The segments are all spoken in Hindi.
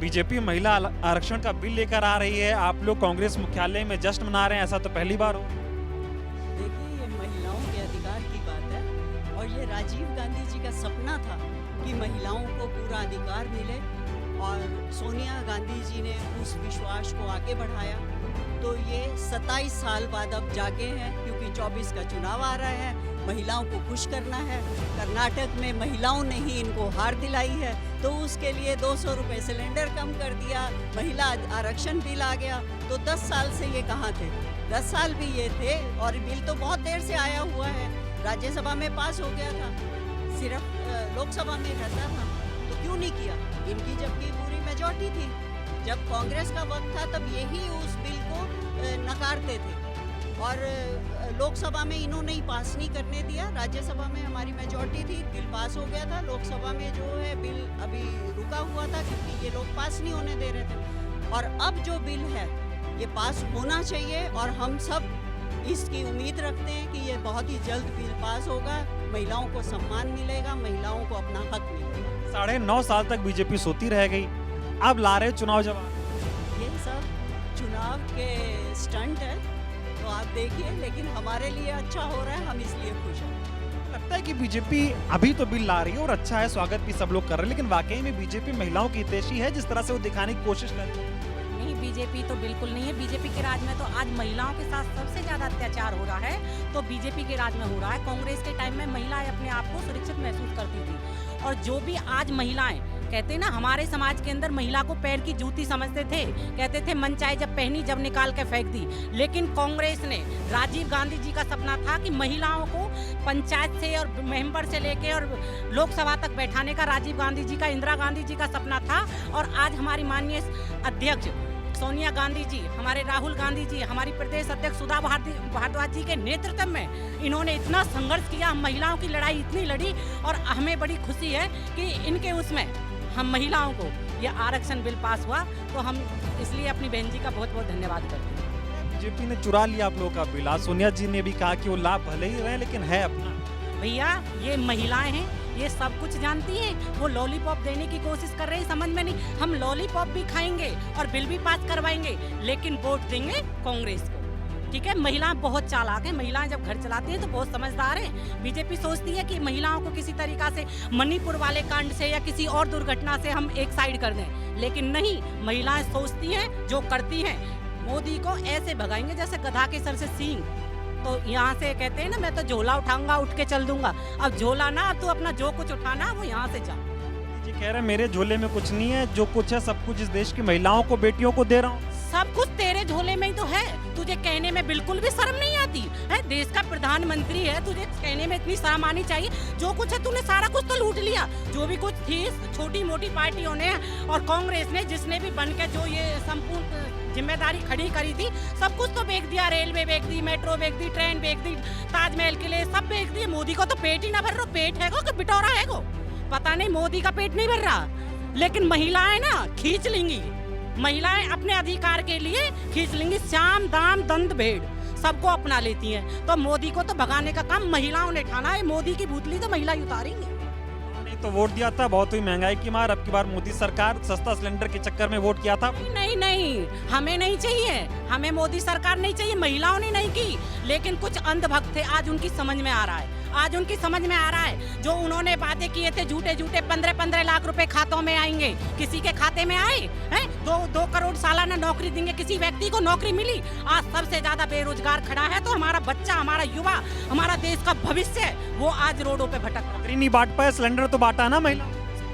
बीजेपी महिला आरक्षण का बिल लेकर आ रही है, आप लोग कांग्रेस मुख्यालय में जश्न मना रहे हैं, ऐसा तो पहली बार हो। देखिए, ये महिलाओं के अधिकार की बात है और ये राजीव गांधी जी का सपना था कि महिलाओं को पूरा अधिकार मिले और सोनिया गांधी जी ने उस विश्वास को आगे बढ़ाया। तो ये 27 साल बाद अब जागे हैं, क्योंकि 24 का चुनाव आ रहा है, महिलाओं को खुश करना है। कर्नाटक में महिलाओं ने ही इनको हार दिलाई है, तो उसके लिए 200 रुपये सिलेंडर कम कर दिया, महिला आरक्षण बिल आ गया। तो 10 साल से ये कहाँ थे? 10 साल भी ये थे और बिल तो बहुत देर से आया हुआ है, राज्यसभा में पास हो गया था, सिर्फ लोकसभा में रहता था, तो क्यों नहीं किया? इनकी जबकि पूरी मेजॉरिटी थी, जब कांग्रेस का वक्त था तब यही उस बिल को नकारते थे और लोकसभा में इन्होंने ही पास नहीं करने दिया। राज्यसभा में हमारी मेजॉरिटी थी, बिल पास हो गया था। लोकसभा में जो है बिल अभी रुका हुआ था क्योंकि ये लोग पास नहीं होने दे रहे थे। और अब जो बिल है ये पास होना चाहिए और हम सब इसकी उम्मीद रखते हैं कि ये बहुत ही जल्द बिल पास होगा, महिलाओं को सम्मान मिलेगा, महिलाओं को अपना हक मिलेगा। 9.5 साल तक बीजेपी सोती रह गई, अब ला रहे चुनाव जवाब। ये सब चुनाव के स्टंट है, तो आप देखिए, लेकिन हमारे लिए अच्छा हो रहा है, हम इसलिए खुश हैं। लगता है कि बीजेपी अभी तो बिल ला रही है और अच्छा है, स्वागत भी सब लोग कर रहे हैं, लेकिन वाकई में बीजेपी महिलाओं की हितैषी है जिस तरह से वो दिखाने की कोशिश कर रही है? नहीं, बीजेपी तो बिल्कुल नहीं है। बीजेपी के राज में तो आज महिलाओं के साथ सबसे ज्यादा अत्याचार हो रहा है, तो बीजेपी के राज में हो रहा है। कांग्रेस के टाइम में महिलाएं अपने आप को सुरक्षित महसूस करती थी और जो भी आज महिलाएं कहते हैं ना, हमारे समाज के अंदर महिला को पैर की जूती समझते थे, कहते थे मन चाहे जब पहनी जब निकाल के फेंक दी। लेकिन कांग्रेस ने, राजीव गांधी जी का सपना था कि महिलाओं को पंचायत से और मेंबर से लेके और लोकसभा तक बैठाने का राजीव गांधी जी का, इंदिरा गांधी जी का सपना था। और आज हमारी माननीय अध्यक्ष सोनिया गांधी जी, हमारे राहुल गांधी जी, हमारी प्रदेश अध्यक्ष सुधा भारद्वाज जी के नेतृत्व में इन्होंने इतना संघर्ष किया, महिलाओं की लड़ाई इतनी लड़ी और हमें बड़ी खुशी है कि इनके उसमें हम महिलाओं को ये आरक्षण बिल पास हुआ, तो हम इसलिए अपनी बहन जी का बहुत बहुत धन्यवाद करते हैं। बीजेपी ने चुरा लिया आप लोगों का बिल, आज सोनिया जी ने भी कहा कि वो लाभ भले ही रहे लेकिन है अपना। भैया, ये महिलाएं हैं, ये सब कुछ जानती हैं, वो लॉलीपॉप देने की कोशिश कर रहे हैं, समझ में नहीं। हम लॉलीपॉप भी खाएंगे और बिल भी पास करवाएंगे, लेकिन वोट देंगे कांग्रेस को, ठीक है। महिलाएं बहुत चालाक हैं, महिलाएं जब घर चलाती हैं तो बहुत समझदार हैं। बीजेपी सोचती है कि महिलाओं को किसी तरीका से मणिपुर वाले कांड से या किसी और दुर्घटना से हम एक साइड कर दें, लेकिन नहीं, महिलाएं सोचती हैं, जो करती हैं। मोदी को ऐसे भगाएंगे जैसे गधा के सर से सींग। तो यहाँ से कहते हैं ना, मैं तो झोला उठाऊंगा, उठ के चल दूंगा। अब झोला ना, अब तू अपना जो कुछ उठाना वो यहाँ से जा। जी कह रहे हैं मेरे झोले में कुछ नहीं है, जो कुछ है सब कुछ इस देश की महिलाओं को, बेटियों को दे रहा हूँ। सब कुछ तेरे झोले में ही तो है, तुझे कहने में बिल्कुल भी शर्म नहीं आती है? देश का प्रधानमंत्री है, तुझे कहने में इतनी शर्म आनी चाहिए। जो कुछ है तूने सारा कुछ तो लूट लिया, जो भी कुछ थी छोटी मोटी पार्टियों ने और कांग्रेस ने, जिसने भी बन के जो ये संपूर्ण जिम्मेदारी खड़ी करी थी, सब कुछ तो बेच दिया। रेलवे बेच दी, मेट्रो बेच दी, ट्रेन बेच दी, ताजमहल के लिए सब बेच दिए। मोदी को तो पेट ही ना भर रहा, पेट है कि बिटोरा है को पता नहीं, मोदी का पेट नहीं भर रहा, लेकिन महिलाएं ना खींच लेंगी, महिलाएं अपने अधिकार के लिए खींच लेंगी। श्याम दाम दंड भेड़ सबको अपना लेती हैं, तो मोदी को तो भगाने का काम महिलाओं ने ठाना है। मोदी की भूतली तो महिला उतारेंगी। तो वोट दिया था, बहुत हुई महंगाई की मार, अब की बार मोदी सरकार सस्ता सिलेंडर के चक्कर में वोट किया था। नहीं नहीं, हमें नहीं चाहिए, हमें मोदी सरकार नहीं चाहिए। महिलाओं ने नहीं की, लेकिन कुछ अंधभक्त थे, आज उनकी समझ में आ रहा है, आज उनकी समझ में आ रहा है। जो उन्होंने वादे किए थे झूठे झूठे, 15-15 लाख रुपए खातों में आएंगे, किसी के खाते में आए हैं? 2 करोड़ सालाना नौकरी देंगे, किसी व्यक्ति को नौकरी मिली? आज सबसे ज्यादा बेरोजगार खड़ा है, तो हमारा बच्चा, हमारा युवा, हमारा देश का भविष्य, वो आज रोडों पे भटक रहा है। नहीं बांट पाए, सिलेंडर तो बांटा ना महिला।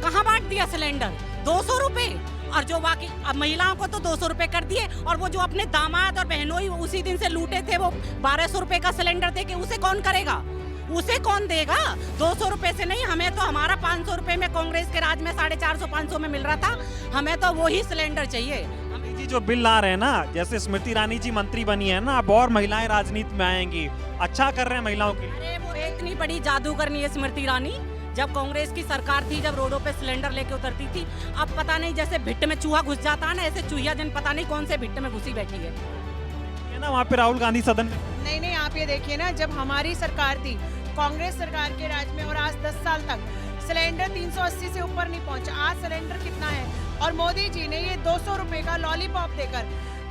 कहाँ बांट दिया सिलेंडर? 200 रुपए, और जो बाकी महिलाओं को तो 200 रुपए कर दिए, और वो जो अपने दामाद और बहनों ही उसी दिन से लूटे थे, वो 1200 रुपए का सिलेंडर दे के उसे कौन करेगा? उसे कौन देगा? 200 रुपए से नहीं, हमें तो हमारा 500 रुपए में कांग्रेस के राज में 450-500 में मिल रहा था, हमें तो वही सिलेंडर चाहिए। जी जो बिल ला रहे हैं ना, जैसे स्मृति ईरानी जी मंत्री बनी है ना, अब और महिलाएं राजनीति में आएंगी, अच्छा कर रहे हैं महिलाओं के लिए। अरे वो इतनी बड़ी जादूगरनी है स्मृति ईरानी, जब कांग्रेस की सरकार थी, जब रोडों पे सिलेंडर लेके उतरती थी, अब पता नहीं जैसे भिट्ट में चूहा घुस जाता है ना, ऐसे चूहिया जन पता नहीं कौन से भिट्ट में घुसी बैठी है ना वहाँ पे राहुल गांधी सदन में। नहीं, आप ये देखिए ना, जब हमारी सरकार थी, कांग्रेस सरकार के राज में, और आज 10 साल तक सिलेंडर 380 से ऊपर नहीं पहुंचा। आज सिलेंडर कितना है? और मोदी जी ने ये 200 रुपए का लॉलीपॉप देकर,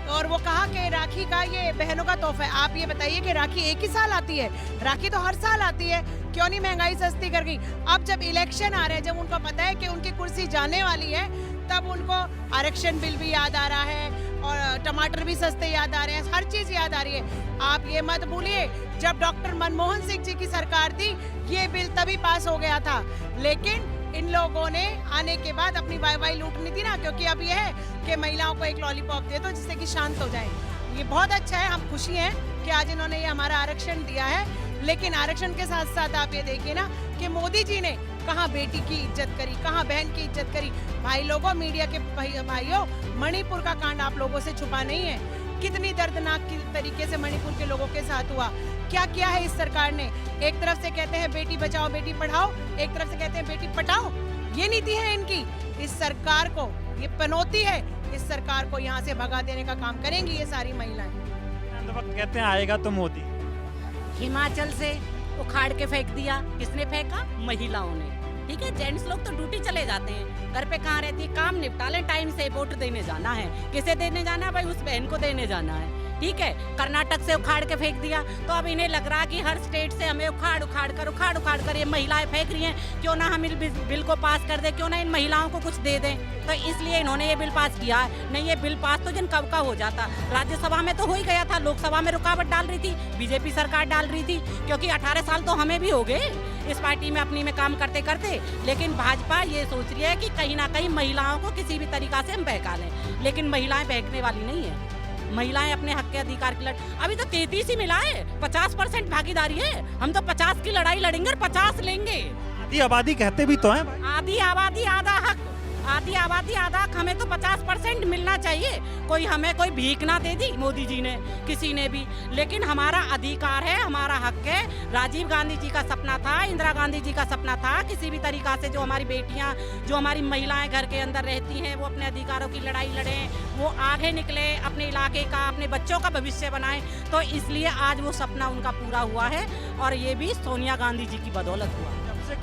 और वो कहा कि राखी का ये बहनों का तोहफा है। आप ये बताइए कि राखी एक ही साल आती है? राखी तो हर साल आती है, क्यों नहीं महंगाई सस्ती कर गई? अब जब इलेक्शन आ रहे हैं, जब उनको पता है कि उनकी कुर्सी जाने वाली है, तब उनको आरक्षण बिल भी याद आ रहा है और टमाटर भी सस्ते याद आ रहे हैं, हर चीज याद आ रही है। आप ये मत भूलिए, जब डॉक्टर मनमोहन सिंह जी की सरकार थी, ये बिल तभी पास हो गया था, लेकिन इन लोगों ने आने के बाद अपनी वाई लूटनी थी ना, क्योंकि अब ये है कि महिलाओं को एक लॉलीपॉप दे दो जिससे कि शांत हो जाए। ये बहुत अच्छा है, हम खुशी हैं कि आज इन्होंने ये हमारा आरक्षण दिया है, लेकिन आरक्षण के साथ साथ आप ये देखिए ना कि मोदी जी ने कहाँ बेटी की इज्जत करी, कहाँ बहन की इज्जत करी। भाई लोगों, मीडिया के भाइयों, मणिपुर का कांड आप लोगों से छुपा नहीं है, कितनी दर्दनाक तरीके से मणिपुर के लोगों के साथ हुआ। क्या किया है इस सरकार ने? एक तरफ से कहते हैं बेटी बचाओ बेटी पढ़ाओ, एक तरफ से कहते हैं बेटी पटाओ। ये नीति है इनकी। इस सरकार को ये पनौती है, इस सरकार को यहाँ से भगा देने का काम करेंगी ये सारी महिलाएं। वक्त कहते हैं आएगा तो मोदी। हिमाचल से उखाड़ के फेंक दिया, किसने फेंका? महिलाओं ने। ठीक है, जेंट्स लोग तो ड्यूटी चले जाते हैं, घर पे कहाँ रहती है, काम निपटा लें, टाइम से वोट देने जाना है। किसे देने जाना है भाई? उस बहन को देने जाना है। ठीक है, कर्नाटक से उखाड़ के फेंक दिया, तो अब इन्हें लग रहा कि हर स्टेट से हमें उखाड़ उखाड़ कर ये महिलाएं फेंक रही हैं, क्यों ना हम इस बिल को पास कर दे, क्यों ना इन महिलाओं को कुछ दे दें। तो इसलिए इन्होंने ये बिल पास किया है। नहीं, ये बिल पास तो जन कब का हो जाता, राज्यसभा में तो हो ही गया था, लोकसभा में रुकावट डाल रही थी, बीजेपी सरकार डाल रही थी, क्योंकि 18 साल तो हमें भी हो गए इस पार्टी में अपनी में काम करते करते। लेकिन भाजपा ये सोच रही है कि कहीं ना कहीं महिलाओं को किसी भी तरीका से हम बहका लें, लेकिन महिलाएं बहकने वाली नहीं है। महिलाएं अपने हक के अधिकार की अभी तो 33 ही मिला है, 50% भागीदारी है। हम तो 50 की लड़ाई लड़ेंगे और 50 लेंगे। आधी आबादी कहते भी तो हैं भाई। आधी आबादी आधा हक, आधी आबादी आधा हक, हमें तो 50% मिलना चाहिए। कोई हमें कोई भीख ना दे दी मोदी जी ने, किसी ने भी, लेकिन हमारा अधिकार है, हमारा हक है। राजीव गांधी जी का सपना था, इंदिरा गांधी जी का सपना था, किसी भी तरीका से जो हमारी बेटियां, जो हमारी महिलाएं घर के अंदर रहती हैं, वो अपने अधिकारों की लड़ाई लड़ें, वो आगे निकले, अपने इलाके का, अपने बच्चों का भविष्य बनाएं। तो इसलिए आज वो सपना उनका पूरा हुआ है, और ये भी सोनिया गांधी जी की बदौलत हुआ।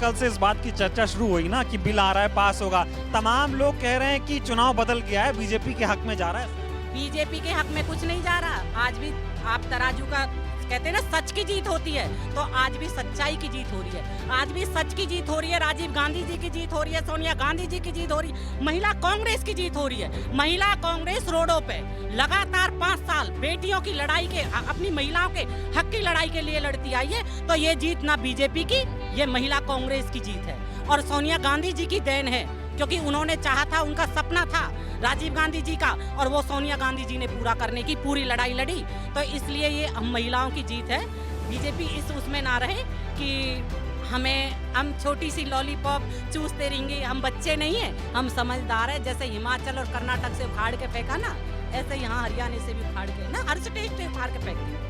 कल से इस बात की चर्चा शुरू हुई ना कि बिल आ रहा है, पास होगा, तमाम लोग कह रहे हैं कि चुनाव बदल गया है, बीजेपी के हक में जा रहा है। बीजेपी के हक में कुछ नहीं जा रहा। आज भी आप तराजू का कहते हैं ना, सच की जीत होती है, तो आज भी सच्चाई की जीत हो रही है, आज भी सच की जीत हो रही है। राजीव गांधी जी की जीत हो रही है, सोनिया गांधी जी की जीत हो रही है, महिला कांग्रेस की जीत हो रही है। महिला कांग्रेस रोडों पे लगातार 5 साल बेटियों की लड़ाई के, अपनी महिलाओं के हक की लड़ाई के लिए लड़ती आई है। तो ये जीत ना बीजेपी की, ये महिला कांग्रेस की जीत है, और सोनिया गांधी जी की देन है, क्योंकि उन्होंने चाहा था, उनका सपना था राजीव गांधी जी का, और वो सोनिया गांधी जी ने पूरा करने की पूरी लड़ाई लड़ी। तो इसलिए ये हम महिलाओं की जीत है। बीजेपी इस उसमें ना रहे कि हम छोटी सी लॉलीपॉप चूसते रहेंगे। हम बच्चे नहीं हैं, हम समझदार हैं। जैसे हिमाचल और कर्नाटक से उखाड़ के फेंका ना, ऐसे यहाँ हरियाणा से भी उखाड़ के ना, हर स्टेट से उखाड़ के फेंक दिया।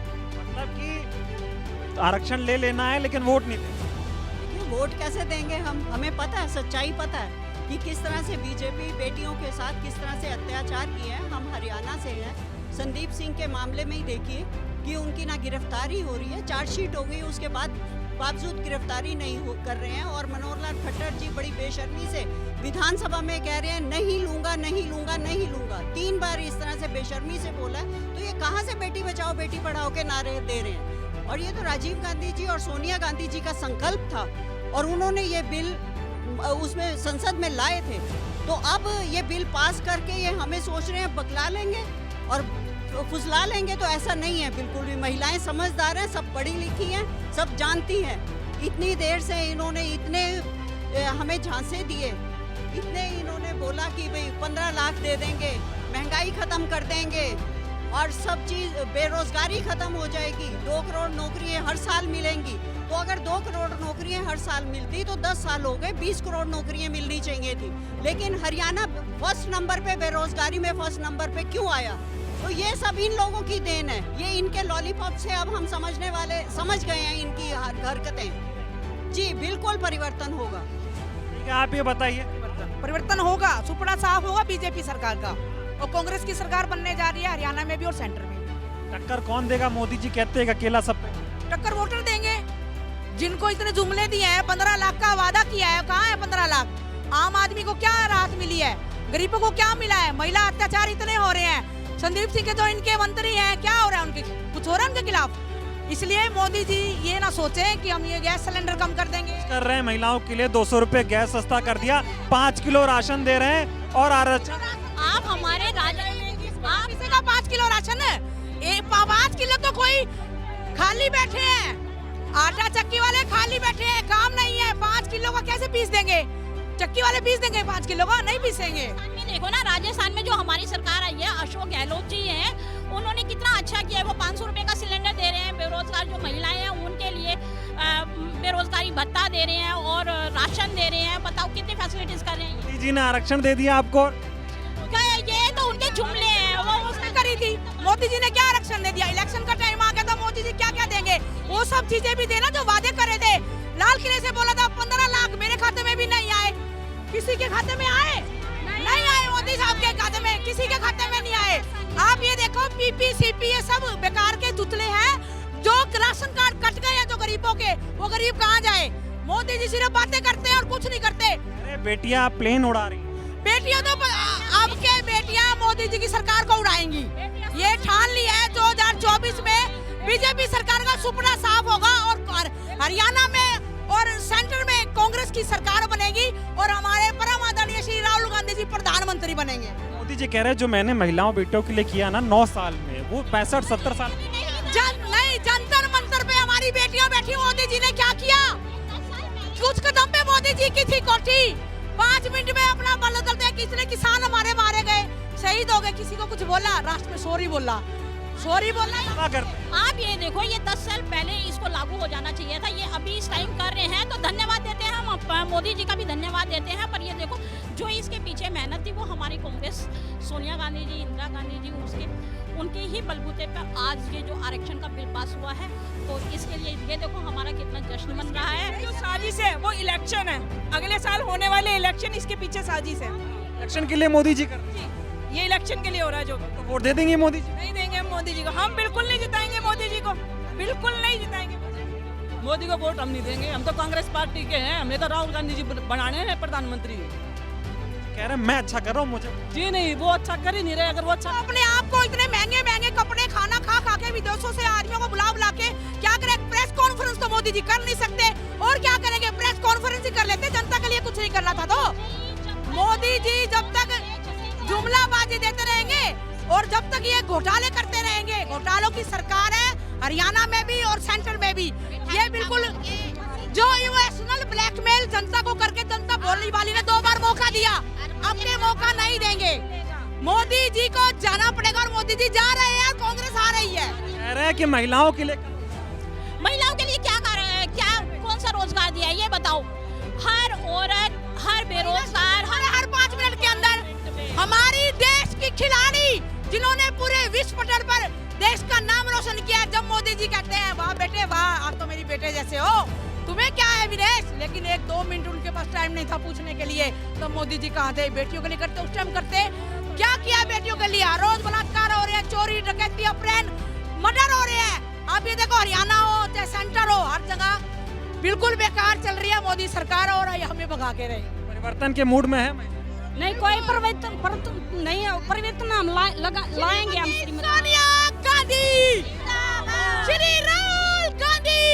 मतलब कि आरक्षण ले लेना है लेकिन वोट नहीं देना। वोट कैसे देंगे हम? हमें पता है, सच्चाई पता है कि किस तरह से बीजेपी बेटियों के साथ किस तरह से अत्याचार किए हैं। हम हरियाणा से हैं, संदीप सिंह के मामले में ही देखिए कि उनकी ना गिरफ्तारी हो रही है, चार्जशीट हो गई, उसके बाद बावजूद गिरफ्तारी नहीं कर रहे हैं। और मनोहर लाल खट्टर जी बड़ी बेशर्मी से विधानसभा में कह रहे हैं नहीं लूंगा नहीं लूंगा नहीं लूंगा, 3 बार इस तरह से बेशर्मी से बोला है। तो ये कहाँ से बेटी बचाओ बेटी पढ़ाओ के नारे दे रहे हैं? और ये तो राजीव गांधी जी और सोनिया गांधी जी का संकल्प था, और उन्होंने ये बिल उसमें संसद में लाए थे। तो अब ये बिल पास करके ये हमें सोच रहे हैं बकला लेंगे और फुसला लेंगे, तो ऐसा नहीं है बिल्कुल भी। महिलाएं समझदार हैं, सब पढ़ी लिखी हैं, सब जानती हैं। इतनी देर से इन्होंने इतने हमें झांसे दिए, इतने इन्होंने बोला कि भाई 15 लाख दे देंगे, महंगाई खत्म कर देंगे और सब चीज, बेरोजगारी खत्म हो जाएगी, 2 करोड़ नौकरियां हर साल मिलेंगी। तो अगर 2 करोड़ नौकरियां हर साल मिलती तो 10 साल हो गए, 20 करोड़ नौकरियां मिलनी चाहिए थी। लेकिन हरियाणा फर्स्ट नंबर पे, बेरोजगारी में फर्स्ट नंबर पे क्यों आया? तो ये सब इन लोगों की देन है। ये इनके लॉलीपॉप से अब हम समझ गए हैं इनकी हरकतें। जी बिल्कुल परिवर्तन होगा। ठीक है, आप ये बताइए। परिवर्तन होगा, सुपड़ा साफ होगा बीजेपी सरकार का, और कांग्रेस की सरकार बनने जा रही है हरियाणा में भी और सेंटर में भी। टक्कर कौन देगा? मोदी जी कहते हैं कि अकेला सब पे। टक्कर वोटर देंगे, जिनको इतने जुमले दिए हैं, 15 लाख का वादा किया है, कहाँ है 15 लाख? आम आदमी को क्या राहत मिली है? गरीबों को क्या मिला है? महिला अत्याचार इतने हो रहे हैं। संदीप सिंह के जो इनके मंत्री हैं, क्या हो रहा है उनके, कुछ हो रहा है उनके खिलाफ? इसलिए मोदी जी ये ना सोचे कि हम ये गैस सिलेंडर कम कर देंगे। कर रहे हैं महिलाओं के लिए 200 रुपए गैस सस्ता कर दिया, 5 किलो राशन दे रहे हैं और आरक्षण। आप हमारे राजा आप किसी का 5 किलो राशन है, 5 किलो तो कोई खाली बैठे हैं, आटा चक्की वाले खाली बैठे हैं, काम नहीं है। 5 किलो का कैसे पीस देंगे? चक्की वाले पीस देंगे 5 किलो का? नहीं पीसेंगे। देखो ना, राजस्थान में जो हमारी सरकार आई है, अशोक गहलोत जी हैं, उन्होंने कितना अच्छा किया है। वो 500 रुपए का सिलेंडर दे रहे हैं, बेरोजगार जो महिलाएं हैं उनके लिए बेरोजगारी भत्ता दे रहे हैं और राशन दे रहे हैं। बताओ कितनी फैसिलिटीज कर रहे हैं। मोदी जी ने आरक्षण दे दिया आपको। ये तो उनके जुमले हैं, वो उसने करी थी। मोदी जी ने क्या आरक्षण दे दिया? इलेक्शन का टाइम आ गया था, मोदी जी क्या क्या देंगे? वो सब चीजें भी देना जो वादे करे थे। लाल किले से बोला था 15 लाख, मेरे खाते में भी नहीं आए। किसी के खाते में आए? नहीं आए। मोदी साहब के खाते में, किसी के खाते में नहीं आए। आप ये देखो, पीपी सीपी ये सब बेकार के जुतले हैं। जो राशन कार्ड कट गए हैं जो गरीबों के, वो गरीब कहाँ जाए? मोदी जी सिर्फ बातें करते हैं और कुछ नहीं करते। अरे बेटियां प्लेन उड़ा रही हैं। बेटियां तो अब के बेटियां मोदी जी की सरकार को उड़ाएंगी, ये ठान लिया है। 2024 में बीजेपी सरकार का सुपना साफ होगा और हरियाणा में और सेंटर में कांग्रेस की सरकार बनेगी और हमारे परम आदरणीय श्री राहुल गांधी जी प्रधानमंत्री बनेंगे। मोदी जी कह रहे हैं जो मैंने महिलाओं बेटियों के लिए किया ना 9 साल में, वो 65-70 साल नहीं, जंतर मंतर पे हमारी बेटियां बैठी। मोदी जी ने क्या किया? कुछ कदम पे मोदी जी की थी कोठी, 5 मिनट में अपना बल करते हैं। किसने किसान हमारे मारे गए, शहीद हो गए, किसी को कुछ बोला? राष्ट्र में सॉरी बोला। आप ये देखो, ये 10 साल पहले इसको लागू हो जाना चाहिए था। ये अभी इस टाइम कर रहे हैं तो धन्यवाद देते हैं हम, मोदी जी का भी धन्यवाद देते हैं। पर ये देखो, जो इसके पीछे मेहनत थी वो हमारी कांग्रेस, सोनिया गांधी जी, इंदिरा गांधी जी, उनके ही बलबूते पर आज ये जो आरक्षण का बिल पास हुआ है। तो इसके लिए ये देखो हमारा कितना जश्न मन रहा है। जो साजिश है वो इलेक्शन है, अगले साल होने वाले इलेक्शन, इसके पीछे साजिश है। इलेक्शन के लिए मोदी जी कर रहे हैं। ये इलेक्शन के लिए हो रहा है। जो तो वोट दे देंगे मोदी जी? नहीं देंगे हम मोदी जी को, हम बिल्कुल नहीं जिताएंगे मोदी जी को, बिल्कुल नहीं जिताएंगे मोदी को। वोट हम नहीं देंगे, हम तो कांग्रेस पार्टी के हैं। हमें तो राहुल गांधी जी बनाने हैं प्रधानमंत्री। कह रहे हैं मैं अच्छा कर रहा हूँ। मुझे जी नहीं, वो अच्छा कर ही नहीं रहे। अगर वो अच्छा अपने आप को इतने महंगे महंगे कपड़े, खाना खा खा के विदेशों से आदमियों को बुला बुला के क्या करे? प्रेस कॉन्फ्रेंस तो मोदी जी कर नहीं सकते, और क्या करेंगे? प्रेस कॉन्फ्रेंस ही कर लेते, जनता के लिए कुछ नहीं करना था। तो मोदी जी जब तक जुमलाबाजी देते रहेंगे और जब तक ये घोटाले करते रहेंगे, घोटालों की सरकार है हरियाणा में भी और सेंटर में भी। ये बिल्कुल जो इमोशनल ब्लैकमेल जनता को करके, जनता बोलने वाली ने 2 बार मौका दिया, अब के मौका नहीं देंगे। मोदी जी को जाना पड़ेगा और मोदी जी जा रहे हैं और कांग्रेस आ रही है। कह रहे हैं कि महिलाओं के लिए क्या कर रहे हैं? क्या कौन सा रोजगार दिया है ये बताओ? हर औरत, हर बेरोजगार, हर 5 मिनट के अंदर हमारी देश की खिलाड़ी, जिन्होंने पूरे विश्व पटल पर देश का नाम रोशन किया, जब मोदी जी कहते हैं वाह बेटे वाह, आप तो मेरी बेटे जैसे हो, तुम्हें क्या है विदेश? लेकिन 1-2 मिनट उनके पास टाइम नहीं था पूछने के लिए। तो मोदी जी कहाँ थे? बेटियों के लिए करते, उस टाइम करते। क्या किया बेटियों के लिए? रोज बलात्कार हो रहे हैं, चोरी डकैती, अपहरण, मर्डर हो रहे हैं। आप ये देखो, हरियाणा हो चाहे सेंटर हो, हर जगह बिल्कुल बेकार चल रही है मोदी सरकार और हमें भगा के रहे। परिवर्तन के मूड में है। नहीं, कोई परिवर्तन नहीं है। परिवर्तन हम लाएंगे हम। सोनिया गांधी, श्री राहुल गांधी।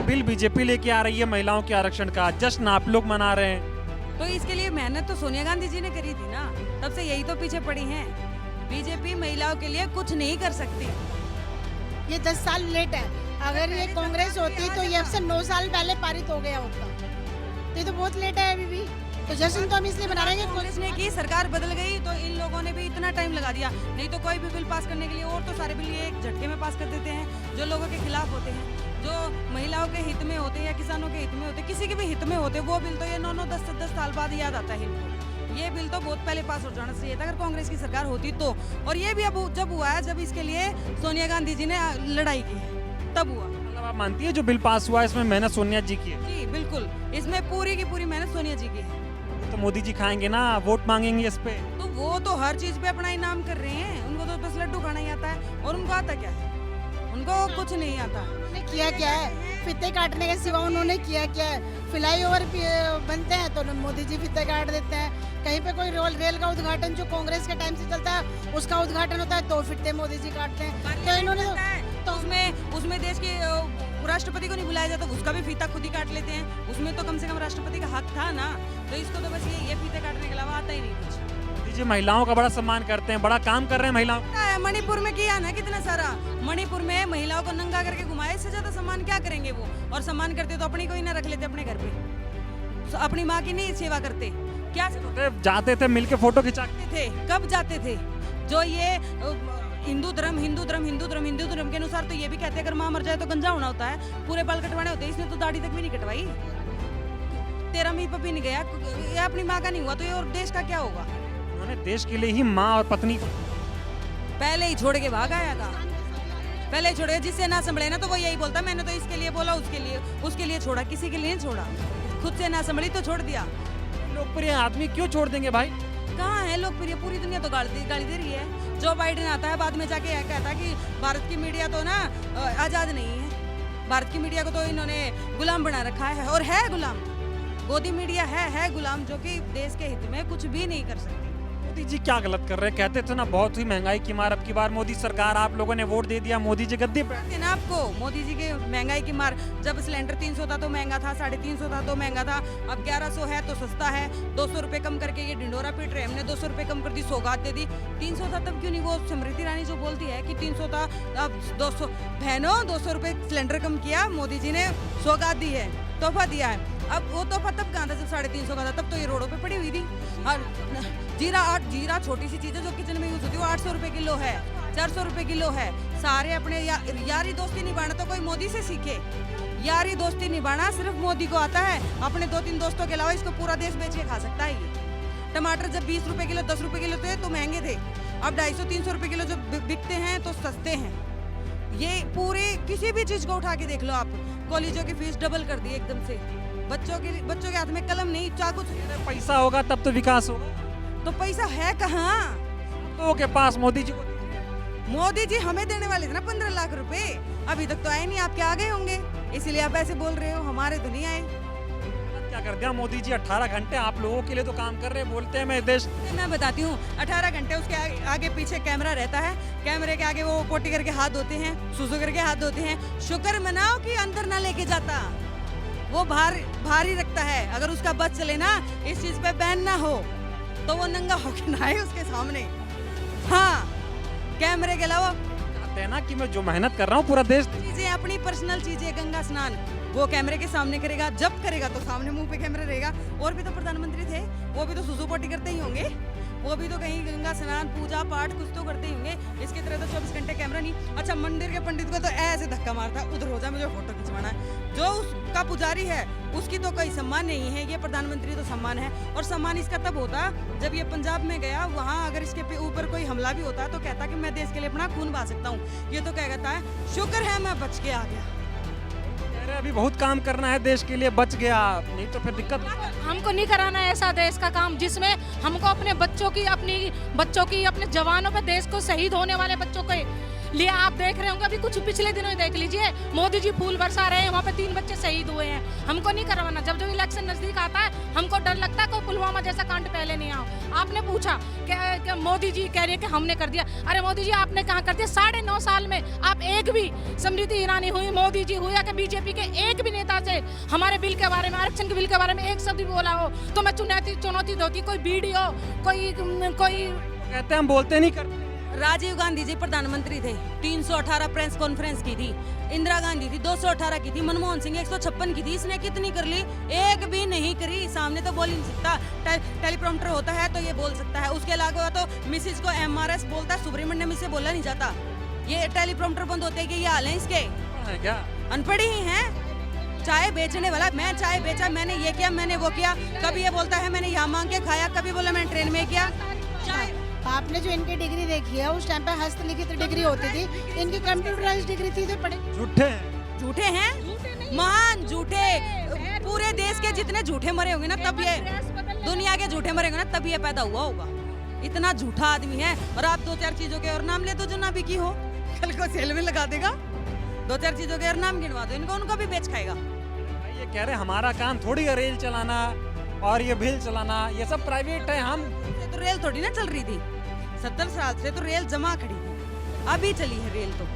बिल बीजेपी लेके आ रही है महिलाओं के आरक्षण का, जश्न आप लोग मना रहे हैं। तो इसके लिए मेहनत तो सोनिया गांधी जी ने करी थी ना, तब से यही तो पीछे पड़ी हैं। बीजेपी महिलाओं के लिए कुछ नहीं कर सकती। ये 10 साल लेट है। अगर ये कांग्रेस होती तो ये अब से 9 साल पहले पारित हो गया होता। तो ये तो बहुत लेट है अभी भी। तो जश्न तो हम इसलिए मना रहे हैं कि कांग्रेस ने की, सरकार बदल गई तो इन लोगों ने भी इतना टाइम लगा दिया। नहीं तो कोई भी बिल पास करने के लिए, और तो सारे बिल ये एक झटके में पास कर देते हैं जो लोगों के खिलाफ होते हैं, जो महिलाओं के हित में होते हैं या किसानों के हित में होते, किसी के भी हित में होते। वो बिल तो ये 9-9, 10-10 साल बाद याद आता है इनको। ये बिल तो बहुत पहले पास हो जाना चाहिए था अगर कांग्रेस की सरकार होती तो। और ये भी अब जब हुआ है, जब इसके लिए सोनिया गांधी जी ने लड़ाई की है, तब हुआ। मतलब आप मानती है जो बिल पास हुआ है इसमें मेहनत सोनिया जी की है? जी बिल्कुल, इसमें पूरी की पूरी मेहनत सोनिया जी की है। तो मोदी जी खाएंगे ना, वोट मांगेंगे इस पे। तो वो तो हर चीज पे अपना इनाम कर रहे हैं। उनको तो बस लड्डू खाना ही आता है। और उनको आता क्या है? उनको कुछ नहीं आता। उन्होंने किया क्या है? फीते काटने के सिवा उन्होंने किया क्या है? फ्लाईओवर बनते हैं तो मोदी जी फीते काट देते हैं, कहीं पे कोई रेल का उद्घाटन जो कांग्रेस के टाइम से चलता है उसका उद्घाटन होता है तो फिरते मोदी जी काटते हैं। तो इन्होंने तो उसमें देश के राष्ट्रपति को नहीं बुलाया जाता, उसका भी फीता खुद ही काट लेते हैं। उसमें तो कम से कम राष्ट्रपति का हक था ना, तो इसको तो बस ये फीते काटने के अलावा आता ही नहीं कुछ। मोदी जी महिलाओं का बड़ा सम्मान करते हैं, बड़ा काम कर रहे हैं महिलाओं। मणिपुर में किया ना कितना सारा, मणिपुर में महिलाओं को नंगा करके घुमाए, इससे ज्यादा सम्मान क्या करेंगे वो। और सम्मान करते तो अपनी को ही ना रख लेते अपने घर पे, तो अपनी माँ की नहीं सेवा करते क्या जाते थे मिलके फोटो खिंचा थे, कब जाते थे। जो ये हिंदू धर्म के अनुसार तो ये भी कहते हैं अगर माँ मर जाए तो गंजा होना होता है, पूरे बाल कटवाने होते हैं। इसने तो दाढ़ी तक भी नहीं कटवाई, 13 महीने पर भी नहीं गया, ये अपनी माँ का नहीं हुआ तो ये और देश का क्या होगा। उन्होंने देश के लिए ही माँ और पत्नी को पहले ही छोड़ के भाग आया था, पहले ही छोड़, जिससे ना संभले ना तो वो यही बोलता मैंने तो इसके लिए बोला, उसके लिए छोड़ा, किसी के लिए नहीं छोड़ा। खुद से ना संभली तो छोड़ दिया। लोकप्रिय आदमी क्यों छोड़ देंगे भाई? कहाँ है लोकप्रिय, पूरी दुनिया तो गाली दे रही है। जो बाइडेन आता है बाद में जाके कहता है कि भारत की मीडिया तो ना आजाद नहीं है, भारत की मीडिया को तो इन्होंने गुलाम बना रखा है, और है गुलाम। गोदी मीडिया है गुलाम, जो कि देश के हित में कुछ भी नहीं कर सकती। मोदी जी क्या गलत कर रहे हैं? कहते थे ना बहुत ही महंगाई की मार, अब की बार मोदी सरकार, आप लोगों ने वोट दे दिया, मोदी जी गद्दी पे ना। आपको मोदी जी के महंगाई की मार, जब सिलेंडर 300 था तो महंगा था, 350 था तो महंगा था, अब 1100 है तो सस्ता है। 200 रुपए कम करके ये ढिंडोरा पीट रहे, हमने 200 रुपए कम कर दी, सौगात दे दी। 300 था तब क्यों नहीं, वो स्मृति ईरानी जो बोलती है कि 300 था अब 200, बहनों 200 रुपए सिलेंडर कम किया, मोदी जी ने सौगात दी है, तोहफा दिया है। अब वो तोहफा तब कहाँ था जब 350 का था, तब तो ये रोडों पे पड़ी हुई थी। और जीरा छोटी सी चीज़ है जो किचन में यूज होती है, वो 800 रुपए किलो है, 400 रुपए किलो है। सारे अपने यारी दोस्ती निभाना तो कोई मोदी से सीखे। यारी दोस्ती निभाना सिर्फ मोदी को आता है, अपने 2-3 दोस्तों के अलावा इसको पूरा देश बेच के खा सकता है ये। टमाटर जब 20 रुपए किलो 10 रुपए किलो थे तो महंगे थे, अब 250-300 रुपए किलो जब बिकते हैं तो सस्ते हैं। ये पूरी किसी भी चीज को उठा के देख लो आप, कॉलेजों की फीस डबल कर दी एकदम से। बच्चों के हाथ में कलम नहीं, चाकू। पैसा होगा तब तो विकास होगा, तो पैसा है कहाँ तो के पास? मोदी जी को, मोदी जी हमें देने वाले थे ना 15 लाख रुपए, अभी तक तो आए नहीं, आपके आ गए होंगे इसीलिए आप ऐसे बोल रहे हो, हमारे तो नहीं आए। क्या कर दिया मोदी जी? 18 घंटे आप लोगों के लिए तो काम कर रहे हैं, बोलते हैं मैं देश। मैं बताती हूँ, 18 घंटे उसके आगे पीछे कैमरा रहता है, कैमरे के आगे वो पोटी करके हाथ धोते हैं, सुसु करके हाथ धोते हैं। शुक्र मनाओ कि अंदर ना लेके जाता, वो भारी रखता है। अगर उसका बस चले ना, इस चीज पे बैन ना हो तो वो नंगा होके नहाए उसके सामने। हाँ, कैमरे के अलावा कहते हैं ना कि मैं जो मेहनत कर रहा हूँ पूरा देश, चीजें अपनी पर्सनल चीजें, गंगा स्नान वो कैमरे के सामने करेगा, जब करेगा तो सामने मुंह पे कैमरा रहेगा। और भी तो प्रधानमंत्री थे, वो भी तो सुसु पोटी करते ही होंगे, वो भी तो कहीं गंगा स्नान पूजा पाठ कुछ तो करते ही होंगे। इसकी तरह तो 24 घंटे कैमरा नहीं। अच्छा, मंदिर के पंडित को तो ऐसे धक्का मारता, उधर हो जा, मुझे फोटो खिंचवाना है। जो उसका पुजारी है उसकी तो कोई सम्मान नहीं है, ये प्रधानमंत्री तो सम्मान है। और सम्मान इसका तब होता जब ये पंजाब में गया, वहाँ अगर इसके ऊपर कोई हमला भी होता तो कहता कि मैं देश के लिए अपना खून बहा सकता हूँ। ये तो क्या कहता है, शुक्र है मैं बच के आ गया। अभी बहुत काम करना है देश के लिए, बच गया, नहीं तो फिर दिक्कत। हमको नहीं कराना है ऐसा देश का काम जिसमें हमको अपने बच्चों की अपने जवानों पे, देश को शहीद होने वाले बच्चों के लिए आप देख रहे होंगे। अभी कुछ पिछले दिनों ही देख लीजिए, मोदी जी फूल बरसा रहे हैं, वहाँ पे 3 बच्चे शहीद हुए हैं। हमको नहीं करवाना। जब इलेक्शन नजदीक आता है हमको डर लगता है कोई पुलवामा जैसा कांड पहले नहीं आओ। आपने पूछा कि मोदी जी कह रही है कि हमने कर दिया। अरे मोदी जी आपने कहाँ कर दिया? 9.5 साल में आप एक भी, स्मृति ईरानी हुई, मोदी जी हुई, या कि बीजेपी के एक भी नेता से हमारे बिल के बारे में, आरक्षण के बिल के बारे में एक शब्द भी बोला हो तो मैं चुनौती देती। कोई वीडियो, कोई कहते हम बोलते नहीं करते। राजीव गांधी जी प्रधानमंत्री थे, 318 प्रेस कॉन्फ्रेंस की थी। इंदिरा गांधी थी 218 की थी। मनमोहन सिंह 156 की थी। इसने कितनी कर ली? एक भी नहीं करी। सामने तो बोल ही नहीं सकता, टेलीप्रॉम्प्टर होता है तो ये बोल सकता है। उसके अलावा तो मिसिस को MRS बोलता है, सुब्रमण्यम इससे बोला नहीं जाता। ये टेलीप्रॉम्प्टर बंद होते हैं कि ये हाल है इसके? क्या अनपढ़ ही हैं। चाय बेचने वाला, मैं चाय बेचा, मैंने ये किया, मैंने वो किया। कभी ये बोलता है मैंने यहाँ मांग के खाया, कभी बोला मैंने ट्रेन में किया। आपने जो इनकी डिग्री देखी है, उस टाइम पे हस्तलिखित डिग्री होती थी, इनकी कंप्यूटराइज्ड डिग्री थी तो पढ़े। झूठे हैं, महान झूठे। पूरे देश के जितने झूठे मरे होंगे ना, तब ये दुनिया के झूठे मरे होंगे ना, तब ये पैदा हुआ होगा। इतना झूठा आदमी है। और आप 2-4 चीजों के और नाम ले दो जो ना बिकी हो, कल को सेल में लगा देगा। 2-4 चीजों के और नाम गिनवा दो इनको, उनको भी बेच खाएगा। ये कह रहे हमारा काम थोड़ी है रेल चलाना और ये भेल चलाना, ये सब प्राइवेट है। हम तो रेल थोड़ी ना चल रही थी, 70 साल से तो रेल जमा खड़ी थी, अभी चली है रेल। तो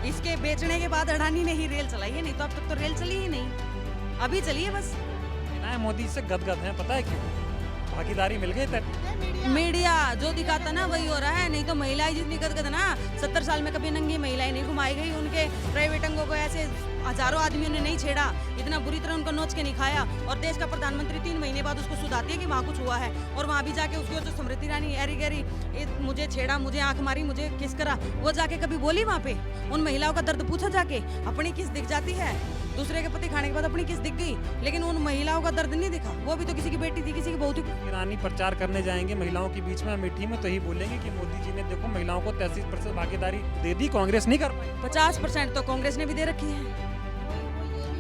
इसके बेचने के बाद अडानी ने ही रेल चलाई है, नहीं तो अब तक तो रेल चली ही नहीं, अभी चली है बस। मोदी से गदगद है, पता है क्यों? भागीदारी मिल गई तब। मीडिया जो दिखाता ना वही हो रहा है, नहीं तो महिलाएं जितनी गदगद ना 70 साल में कभी नंगी महिलाएं नहीं घुमाई गई, उनके प्राइवेट अंगों को ऐसे हजारों आदमियों ने नहीं छेड़ा, इतना बुरी तरह उनको नोच के नहीं खाया। और देश का प्रधानमंत्री 3 महीने बाद उसको सुधाती है कि वहाँ कुछ हुआ है, और वहाँ भी जाके उसकी जो स्मृति ईरानी एरी गैरी मुझे छेड़ा, मुझे आंख मारी, मुझे किस करा, वो जाके कभी बोली वहाँ पे? उन महिलाओं का दर्द पूछा जाके? अपनी किस दिख जाती है, दूसरे के पति खाने के बाद अपनी किस दिख गई, लेकिन उन महिलाओं का दर्द नहीं दिखा। वो भी तो किसी की बेटी थी, किसी की बहू थी। ईरानी प्रचार करने जाएंगे महिलाओं के बीच में अमेठी में, तो यही बोलेंगे कि मोदी जी ने देखो महिलाओं को 33% भागीदारी दे दी, कांग्रेस नहीं कर पाई। 50% तो कांग्रेस ने भी दे रखी है,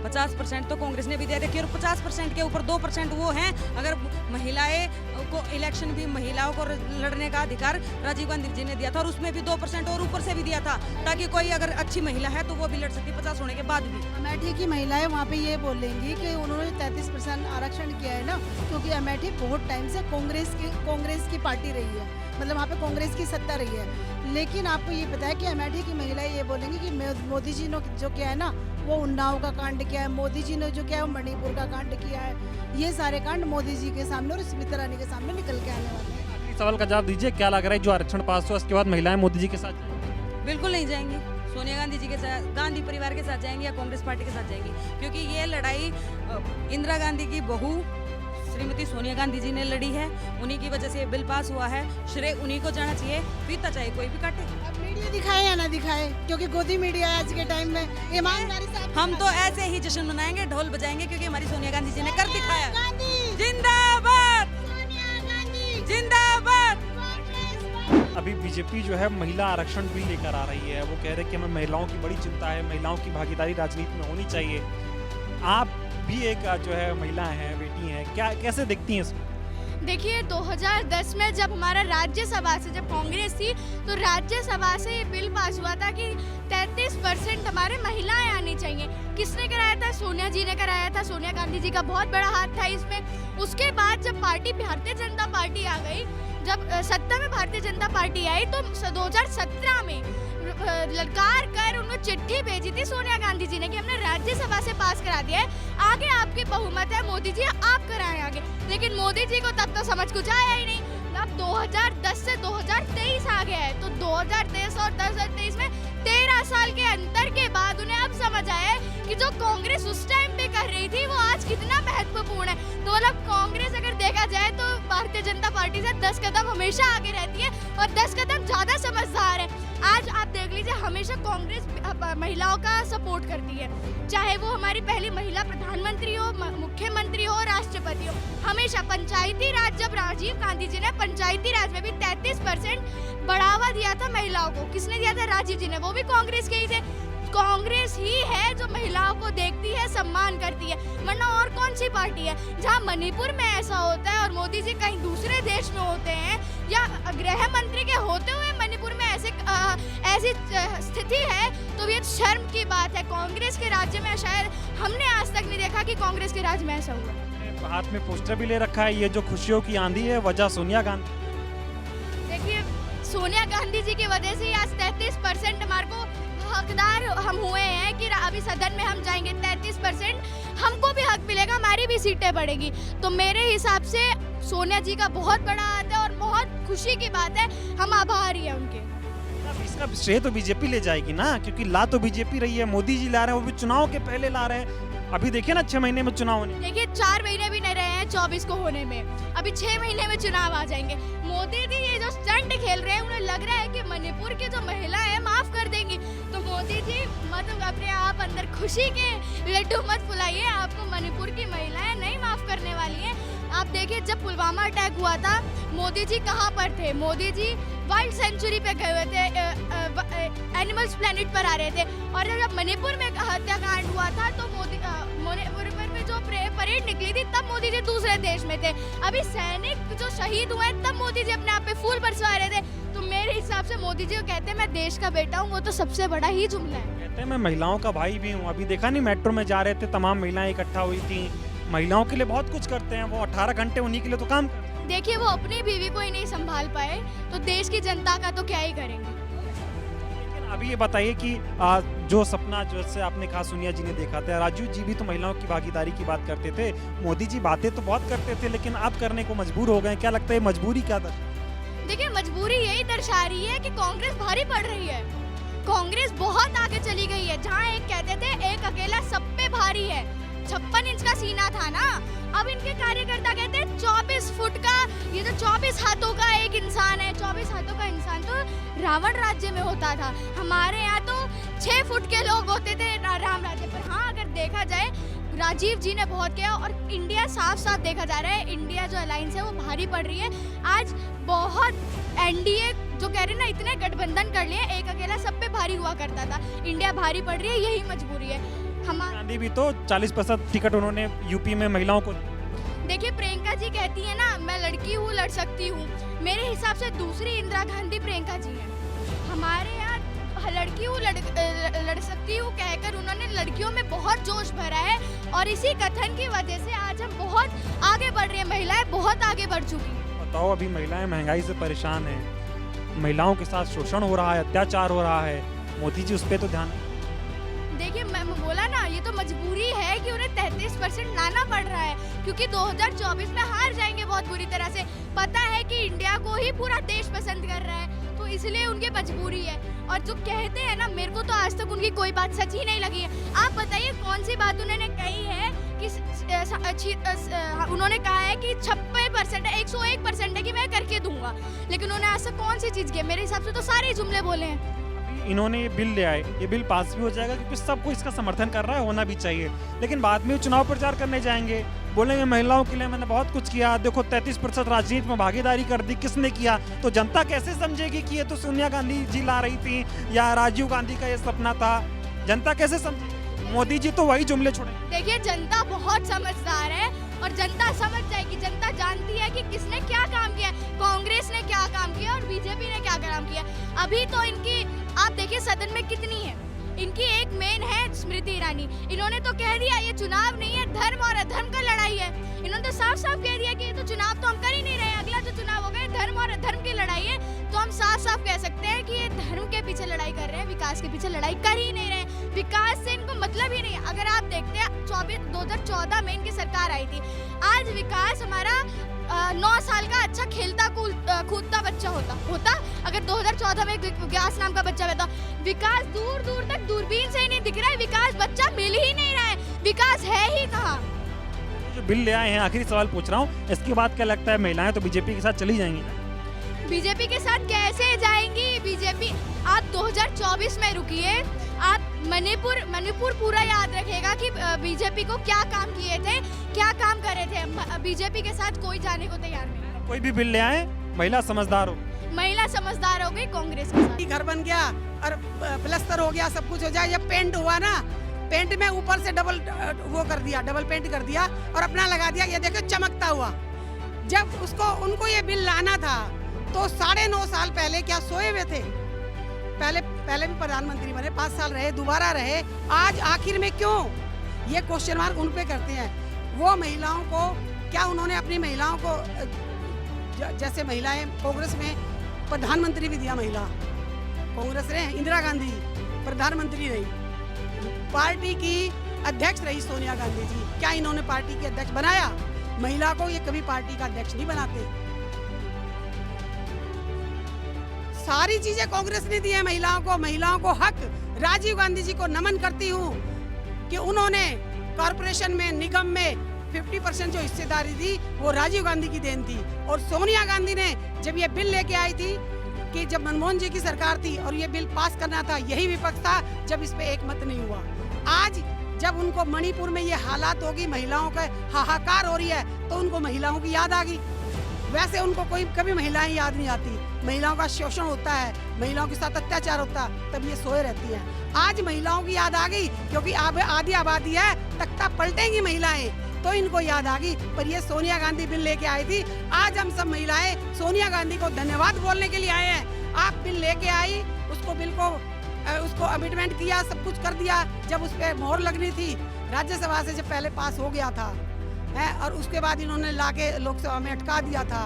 50% तो कांग्रेस ने भी दे रखी है, और 50% के ऊपर 2% वो हैं। अगर महिलाएं को इलेक्शन भी, महिलाओं को लड़ने का अधिकार राजीव गांधी जी ने दिया था, और उसमें भी 2% और ऊपर से भी दिया था, ताकि कोई अगर अच्छी महिला है तो वो भी लड़ सकती, 50 होने के बाद भी। अमेठी की महिलाएं वहाँ पे ये बोलेंगी कि उन्होंने 33% आरक्षण किया है ना, क्योंकि अमेठी बहुत टाइम से कांग्रेस की पार्टी रही है, मतलब वहाँ पे कांग्रेस की सत्ता रही है। लेकिन आपको ये पता है कि अमेठी की महिलाएं ये बोलेंगी कि मोदी जी ने जो किया है ना, वो उन्नाव का कांड किया है, मोदी जी ने जो किया है वो मणिपुर का कांड किया है, ये सारे कांड मोदी जी के सामने और स्मृति ईरानी के सामने निकल के आने वाले हैं। आखिरी सवाल का जवाब दीजिए, क्या लग रहा है जो आरक्षण पास हुआ उसके बाद महिलाएं मोदी जी के साथ जाएंगी? बिल्कुल नहीं जाएंगी, सोनिया गांधी जी के साथ, गांधी परिवार के साथ जाएंगी या कांग्रेस पार्टी के साथ जाएंगी, क्योंकि ये लड़ाई इंदिरा गांधी की बहू श्रीमती सोनिया गांधी जी ने लड़ी है, उन्हीं की वजह से ये बिल पास हुआ है, श्रेय उन्हीं को जाना चाहिए, पीता चाहे कोई भी काटे। अब मीडिया दिखाए या ना दिखाए, क्योंकि गोदी मीडिया है आज के टाइम में, ईमानदारी से हम तो ऐसे ही जश्न मनाएंगे, ढोल बजाएंगे, क्योंकि हमारी सोनिया गांधी जी ने कर दिखाया। गांधी जिंदाबाद, जिंदाबाद। अभी बीजेपी जो है महिला आरक्षण बिल लेकर आ रही है, वो कह रहे हैं कि हमें महिलाओं की बड़ी चिंता है, महिलाओं की भागीदारी राजनीति में होनी चाहिए। आप भी एक जो है महिला हैं, बेटी हैं, क्या कैसे देखती हैं इसको? देखिए 2010 में जब हमारा राज्यसभा से, जब कांग्रेस थी तो राज्यसभा से ये बिल पास हुआ था कि 33% हमारे महिलाएं आनी चाहिए। किसने कराया था? सोनिया जी ने कराया था, सोनिया गांधी जी का बहुत बड़ा हाथ था इसमें। उसके बाद जब पार्टी भारतीय जनता पार्टी आ गई, जब सत्ता में भारतीय जनता पार्टी आई, तो 2017 में ललकार कर उन्होंने चिट्ठी भेजी थी सोनिया गांधी जी ने कि हमने राज्यसभा से पास करा दिया है, आगे आपकी बहुमत है मोदी जी, आप कराएं आगे। लेकिन मोदी जी को तब तो समझ कुछ आया ही नहीं। अब 2010 से 2023 आ गया है, तो 2023 और 2023 में 13 साल के अंतर के बाद उन्हें अब समझ आया है कि जो कांग्रेस उस टाइम पे कर रही थी वो आज कितना महत्वपूर्ण है। तो मतलब कांग्रेस अगर देखा जाए तो भारतीय जनता पार्टी से 10 कदम हमेशा आगे रहती है और 10 कदम ज्यादा समझदार है। आज आप देख लीजिए, हमेशा कांग्रेस महिलाओं का सपोर्ट करती है, चाहे वो हमारी पहली महिला प्रधानमंत्री हो, मुख्यमंत्री हो, राष्ट्रपति हो। हमेशा पंचायती राज, जब राजीव गांधी जी ने पंचायती राज में भी 33% बढ़ावा दिया था महिलाओं को, किसने दिया था? राजीव जी ने, वो भी कांग्रेस के ही थे। कांग्रेस ही है जो महिलाओं को देखती है, सम्मान करती है, वरना और कौन सी पार्टी है? जहां मणिपुर में ऐसा होता है और मोदी जी कहीं दूसरे देश में होते हैं, या गृह मंत्री के होते हुए मणिपुर में ऐसी स्थिति है, तो ये शर्म की बात है। कांग्रेस के राज्य में शायद हमने आज तक नहीं देखा कि कांग्रेस के राज्य में ऐसा हुआ। हाथ में पोस्टर भी ले रखा है, ये जो खुशियों की आंधी है वजह सोनिया गांधी। देखिए सोनिया गांधी जी की वजह से आज 33% हमारे को हकदार हम हुए हैं कि अभी सदन में हम जाएंगे, 33% हमको भी हक मिलेगा, हमारी भी सीटें बढ़ेंगी। तो मेरे हिसाब से सोनिया जी का बहुत बड़ा हाथ है और बहुत खुशी की बात है, हम आभारी हैं उनके। इसका श्रेय तो बीजेपी ले जाएगी ना, क्योंकि ला तो बीजेपी रही है, मोदी जी ला रहे हैं, वो भी चुनाव के पहले ला रहे हैं। अभी देखिए ना 6 महीने में चुनाव होने, देखिए 4 महीने भी नहीं रहे हैं 24 को होने में, अभी 6 महीने में चुनाव आ जाएंगे। मोदी जी ये जो स्टंट खेल रहे हैं, उन्हें लग रहा है कि मणिपुर की जो महिला है माफ कर देंगी। तो मोदी जी मतलब अपने आप अंदर खुशी के लड्डू मत फुलाइए, आपको मणिपुर की महिलाएं नहीं माफ करने वाली हैं। आप देखिए जब पुलवामा अटैक हुआ था, मोदी जी कहाँ पर थे? मोदी जी वाइल्ड सेंचुरी पे गए हुए थे, एनिमल्स प्लेनेट पर आ रहे थे। और जब मणिपुर में हत्याकांड हुआ था तो मणिपुर में जो परेड निकली थी, तब मोदी जी दूसरे देश में थे। अभी सैनिक जो शहीद हुए तब मोदी जी अपने आप पे फूल बरसा रहे थे। तो मेरे हिसाब से मोदी जी को कहते हैं मैं देश का बेटा हूँ, वो तो सबसे बड़ा ही जुमला है। सकते हैं मैं महिलाओं का भाई भी हूँ। अभी देखा नहीं, मेट्रो में जा रहे थे, तमाम महिलाएं इकट्ठा हुई थी। महिलाओं के लिए बहुत कुछ करते हैं वो, 18 घंटे उन्हीं के लिए तो काम करते हैं। देखिए वो अपनी बीवी को ही नहीं संभाल पाए तो देश की जनता का तो क्या ही करेंगे। लेकिन अभी ये बताइए कि जो सपना जैसे आपने कहा सोनिया जी ने देखा था, राजीव जी भी तो महिलाओं की भागीदारी की बात करते थे, मोदी जी बातें तो बहुत करते थे लेकिन अब करने को मजबूर हो गए। क्या लगता है मजबूरी क्या था? देखिए मजबूरी यही दर्शा रही है कि कांग्रेस भारी पड़ रही है। कांग्रेस बहुत आगे चली गई है। जहाँ एक कहते थे एक अकेला सब पे भारी है, 56 इंच का सीना था ना, अब इनके कार्यकर्ता कहते हैं 24 फुट का, ये जो 24 हाथों का एक इंसान है, 24 हाथों का इंसान तो रावण राज्य में होता था। हमारे यहाँ तो 6 फुट के लोग होते थे राम राज्य पर। हाँ अगर देखा जाए राजीव जी ने बहुत किया और इंडिया साफ साफ देखा जा रहा है, इंडिया जो अलायंस है वो भारी पड़ रही है। आज बहुत एनडीए जो कह रहे हैं ना, इतने गठबंधन कर लिए, एक अकेला सब पे भारी हुआ करता था। इंडिया भारी पड़ रही है, यही मजबूरी है हमारी। गांधी भी तो 40% टिकट उन्होंने यूपी में महिलाओं को। देखिए प्रियंका जी कहती है ना मैं लड़की हूँ लड़ सकती हूँ, मेरे हिसाब से दूसरी इंदिरा गांधी प्रियंका जी हैं। हमारे यहाँ लड़की हूँ लड़ सकती हूँ कहकर उन्होंने लड़कियों में बहुत जोश भरा है और इसी कथन की वजह से आज हम बहुत आगे बढ़ रही हैं, महिलाएं बहुत आगे बढ़ चुकी हैं। बताओ, अभी महिलाएं महंगाई से परेशान हैं, महिलाओं के साथ शोषण हो रहा है, अत्याचार हो रहा है, मोदी जी उस पर तो ध्यान। देखिए मैं बोला ना, ये तो मजबूरी है कि उन्हें 33% लाना पड़ रहा है क्योंकि 2024 में हार जाएंगे बहुत बुरी तरह से। पता है कि इंडिया को ही पूरा देश पसंद कर रहा है तो इसलिए उनकी मजबूरी है। और जो कहते हैं ना, मेरे को तो आज तक उनकी कोई बात सच ही नहीं लगी है। आप बताइए कौन सी बात उन्होंने कही है कि उन्होंने कहा है कि 96% है, 101% है कि मैं करके दूंगा, लेकिन उन्होंने आज तक कौन सी चीज की? मेरे हिसाब से तो सारे जुमले बोले हैं। इन्होंने ये बिल ले आए, ये बिल पास भी हो जाएगा क्योंकि सबको इसका समर्थन कर रहा है, होना भी चाहिए। लेकिन बाद में चुनाव प्रचार करने जाएंगे, बोलेंगे महिलाओं के लिए मैंने बहुत कुछ किया, देखो 33% राजनीति में भागीदारी कर दी, किसने किया? तो जनता कैसे समझेगी कि ये तो सोनिया गांधी जी ला रही थी या राजीव गांधी का ये सपना था? जनता कैसे समझेगी? मोदी जी तो वही जुमले छोड़े। देखिए जनता बहुत समझदार है और जनता समझ जाएगी। जनता जानती है कि किसने क्या काम किया, कांग्रेस ने क्या काम किया और बीजेपी ने क्या काम किया। अभी तो इनकी आप देखिए सदन में कितनी है, इनकी एक मेन है स्मृति ईरानी, इन्होंने तो कह दिया ये चुनाव नहीं है, धर्म और अधर्म का लड़ाई है। इन्होंने तो साफ साफ कह दिया कि ये तो चुनाव तो हम कर ही नहीं रहे, अगला जो चुनाव होगा धर्म और अधर्म की लड़ाई है। तो हम साफ साफ कह सकते हैं कि ये धर्म के पीछे लड़ाई कर रहे हैं, विकास के पीछे लड़ाई कर ही नहीं रहे। विकास से इनको मतलब ही नहीं है। अगर आप देखते हैं 2014 में इनकी सरकार आई थी, आज विकास हमारा 9 साल का अच्छा खेलता कूदता बच्चा होता अगर 2014 में विकास नाम का बच्चा रहता। विकास दूर दूर तक दूरबीन से ही नहीं दिख रहा है, विकास बच्चा मिल ही नहीं रहा है, विकास है ही कहाँ? जो बिल ले आए हैं, आखिरी सवाल पूछ रहा हूँ, इसके बाद क्या लगता है महिलाएं तो बीजेपी के साथ चली जाएंगी? बीजेपी के साथ कैसे जाएंगी? बीजेपी आप 2024 में रुकिए, आप मणिपुर पूरा याद रखेगा कि बीजेपी को क्या काम किए थे, क्या काम करे थे। बीजेपी के साथ कोई जाने को तैयार नहीं। कोई भी बिल ले आए, महिला समझदार हो, महिला समझदार हो गई कांग्रेस के साथ। घर बन गया और प्लास्टर हो गया, सब कुछ हो जाए। जब पेंट हुआ ना, पेंट में ऊपर से डबल पेंट कर दिया और अपना लगा दिया, ये देखो चमकता हुआ। जब उनको ये बिल लाना था तो 9.5 साल पहले क्या सोए हुए थे? पहले भी प्रधानमंत्री बने, 5 साल रहे, दोबारा रहे, आज आखिर में क्यों? ये क्वेश्चन मार्क उन पे करते हैं। वो महिलाओं को क्या उन्होंने अपनी महिलाओं को जैसे महिलाएं कांग्रेस में प्रधानमंत्री भी दिया, महिला कांग्रेस ने इंदिरा गांधी प्रधानमंत्री रही, पार्टी की अध्यक्ष रही सोनिया गांधी जी, क्या इन्होंने पार्टी के अध्यक्ष बनाया? महिला को ये कभी पार्टी का अध्यक्ष नहीं बनाते। सारी चीजें कांग्रेस ने दी है महिलाओं को हक। राजीव गांधी जी को नमन करती हूँ कि उन्होंने कॉरपोरेशन में, निगम में 50% जो हिस्सेदारी दी वो राजीव गांधी की देन थी। और सोनिया गांधी ने जब ये बिल लेके आई थी कि जब मनमोहन जी की सरकार थी और ये बिल पास करना था, यही विपक्ष था जब इस पे एक मत नहीं हुआ। आज जब उनको मणिपुर में ये हालात होगी, महिलाओं का हाहाकार हो रही है, तो उनको महिलाओं की याद आ गई। वैसे उनको कभी महिलाएं याद नहीं आती। महिलाओं का शोषण होता है, महिलाओं के साथ अत्याचार होता, तब ये सोए रहती हैं। आज महिलाओं की याद आ गई क्योंकि आधी आबादी है, तख्ता पलटेंगी महिलाएं, तो इनको याद आ गई। पर ये सोनिया गांधी बिल लेके आई थी। आज हम सब महिलाएं सोनिया गांधी को धन्यवाद बोलने के लिए आए हैं। आप बिल लेके आई, उसको बिल को उसको अमेंडमेंट किया, सब कुछ कर दिया। जब उस पर मोहर लगनी थी राज्यसभा से, जब पहले पास हो गया था है, और उसके बाद इन्होंने लाके लोकसभा में अटका दिया था,